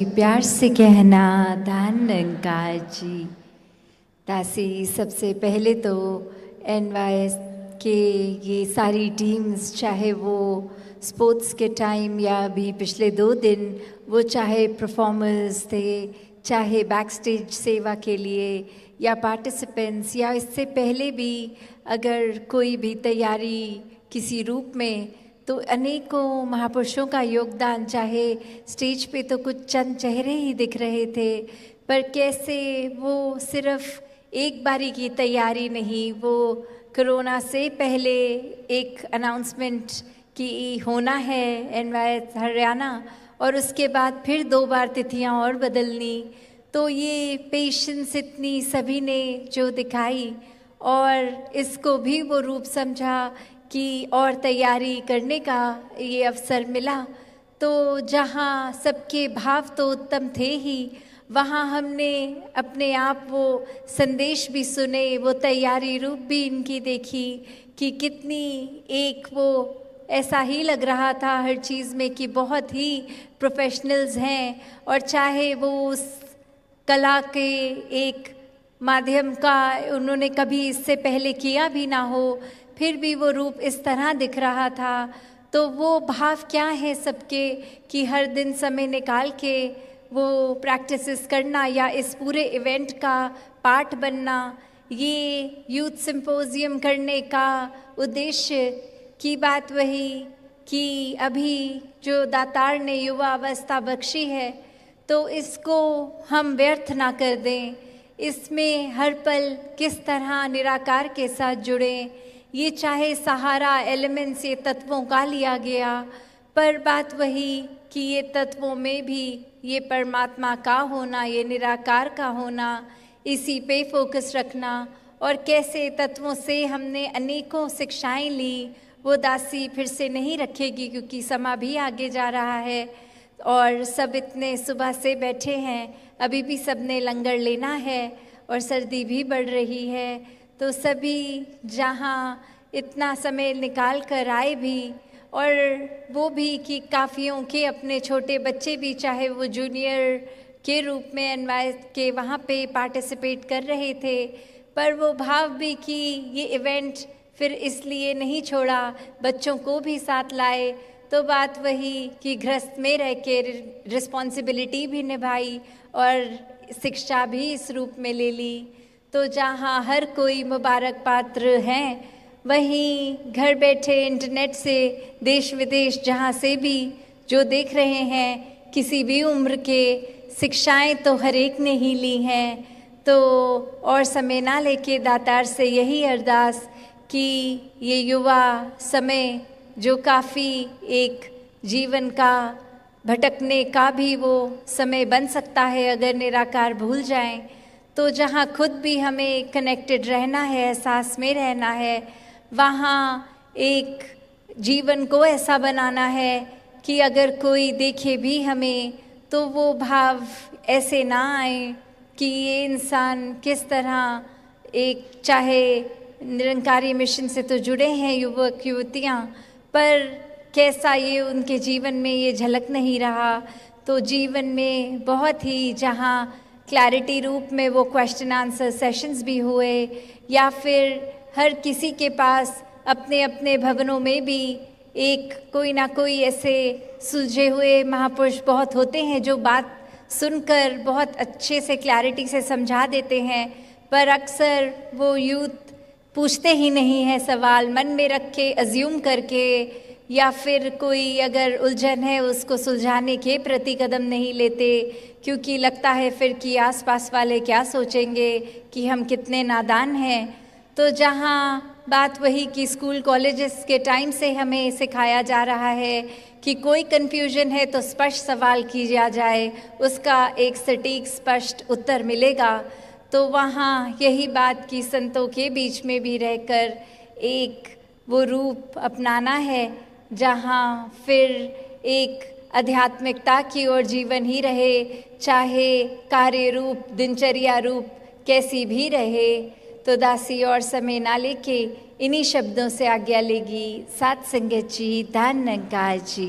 प्यार से कहना दान निरंकार जी। दासी, सबसे पहले तो एनवाईएस के ये सारी टीम्स, चाहे वो स्पोर्ट्स के टाइम या अभी पिछले 2 दिन, वो चाहे परफॉर्मर्स थे, चाहे बैक स्टेज सेवा के लिए या पार्टिसिपेंट्स, या इससे पहले भी अगर कोई भी तैयारी किसी रूप में, तो अनेकों महापुरुषों का योगदान। चाहे स्टेज पे तो कुछ चंद चेहरे ही दिख रहे थे, पर कैसे वो सिर्फ एक बारी की तैयारी नहीं, वो कोरोना से पहले एक अनाउंसमेंट की होना है एनवाईएस हरियाणा, और उसके बाद फिर 2 बार तिथियां और बदलनी। तो ये पेशेंस इतनी सभी ने जो दिखाई, और इसको भी वो रूप समझा कि और तैयारी करने का ये अवसर मिला। तो जहाँ सबके भाव तो उत्तम थे ही, वहाँ हमने अपने आप वो संदेश भी सुने, वो तैयारी रूप भी इनकी देखी कि कितनी एक वो ऐसा ही लग रहा था हर चीज़ में कि बहुत ही प्रोफेशनल्स हैं। और चाहे वो उस कला के एक माध्यम का उन्होंने कभी इससे पहले किया भी ना हो, फिर भी वो रूप इस तरह दिख रहा था। तो वो भाव क्या है सबके कि हर दिन समय निकाल के वो प्रैक्टिसेस करना या इस पूरे इवेंट का पार्ट बनना, ये यूथ सिंपोजियम करने का उद्देश्य की बात वही कि अभी जो दातार ने युवा अवस्था बख्शी है, तो इसको हम व्यर्थ ना कर दें। इसमें हर पल किस तरह निराकार के साथ जुड़ें, ये चाहे सहारा एलिमेंट्स ये तत्वों का लिया गया, पर बात वही कि ये तत्वों में भी ये परमात्मा का होना, ये निराकार का होना, इसी पे फोकस रखना। और कैसे तत्वों से हमने अनेकों शिक्षाएं ली, वो दासी फिर से नहीं रखेगी क्योंकि समा भी आगे जा रहा है और सब इतने सुबह से बैठे हैं, अभी भी सब ने लंगर लेना है और सर्दी भी बढ़ रही है। तो सभी जहाँ इतना समय निकाल कर आए भी, और वो भी कि काफ़ियों के अपने छोटे बच्चे भी, चाहे वो जूनियर के रूप में एनवाईएस के वहाँ पे पार्टिसिपेट कर रहे थे, पर वो भाव भी कि ये इवेंट फिर इसलिए नहीं छोड़ा, बच्चों को भी साथ लाए। तो बात वही कि गृहस्थ में रह के रिस्पॉन्सिबिलिटी भी निभाई और शिक्षा भी इस रूप में ले ली। तो जहाँ हर कोई मुबारक पात्र हैं, वहीं घर बैठे इंटरनेट से देश विदेश जहाँ से भी जो देख रहे हैं, किसी भी उम्र के, शिक्षाएं तो हर एक ने ही ली हैं। तो और समय ना लेके दातार से यही अरदास कि ये युवा समय जो काफ़ी एक जीवन का भटकने का भी वो समय बन सकता है अगर निराकार भूल जाएं, तो जहाँ खुद भी हमें कनेक्टेड रहना है, एहसास में रहना है, वहाँ एक जीवन को ऐसा बनाना है कि अगर कोई देखे भी हमें तो वो भाव ऐसे ना आए कि ये इंसान किस तरह एक, चाहे निरंकारी मिशन से तो जुड़े हैं युवक युवतियाँ, पर कैसा ये उनके जीवन में ये झलक नहीं रहा। तो जीवन में बहुत ही जहाँ क्लैरिटी रूप में वो क्वेश्चन आंसर सेशंस भी हुए, या फिर हर किसी के पास अपने अपने भवनों में भी एक कोई ना कोई ऐसे सुलझे हुए महापुरुष बहुत होते हैं जो बात सुनकर बहुत अच्छे से क्लैरिटी से समझा देते हैं, पर अक्सर वो यूथ पूछते ही नहीं है सवाल, मन में रख के अज्यूम करके, या फिर कोई अगर उलझन है उसको सुलझाने के प्रति कदम नहीं लेते, क्योंकि लगता है फिर कि आसपास वाले क्या सोचेंगे कि हम कितने नादान हैं। तो जहाँ बात वही कि स्कूल कॉलेजेस के टाइम से हमें सिखाया जा रहा है कि कोई कन्फ्यूजन है तो स्पष्ट सवाल किया जाए, उसका एक सटीक स्पष्ट उत्तर मिलेगा। तो वहाँ यही बात कि संतों के बीच में भी रहकर एक वो रूप अपनाना है, जहाँ फिर एक आध्यात्मिकता की ओर जीवन ही रहे, चाहे कार्य रूप दिनचर्या रूप कैसी भी रहे। तो दासी और समय ना लेके इन्हीं शब्दों से आज्ञा लेगी। सात संगत जी, दान निरंकार जी।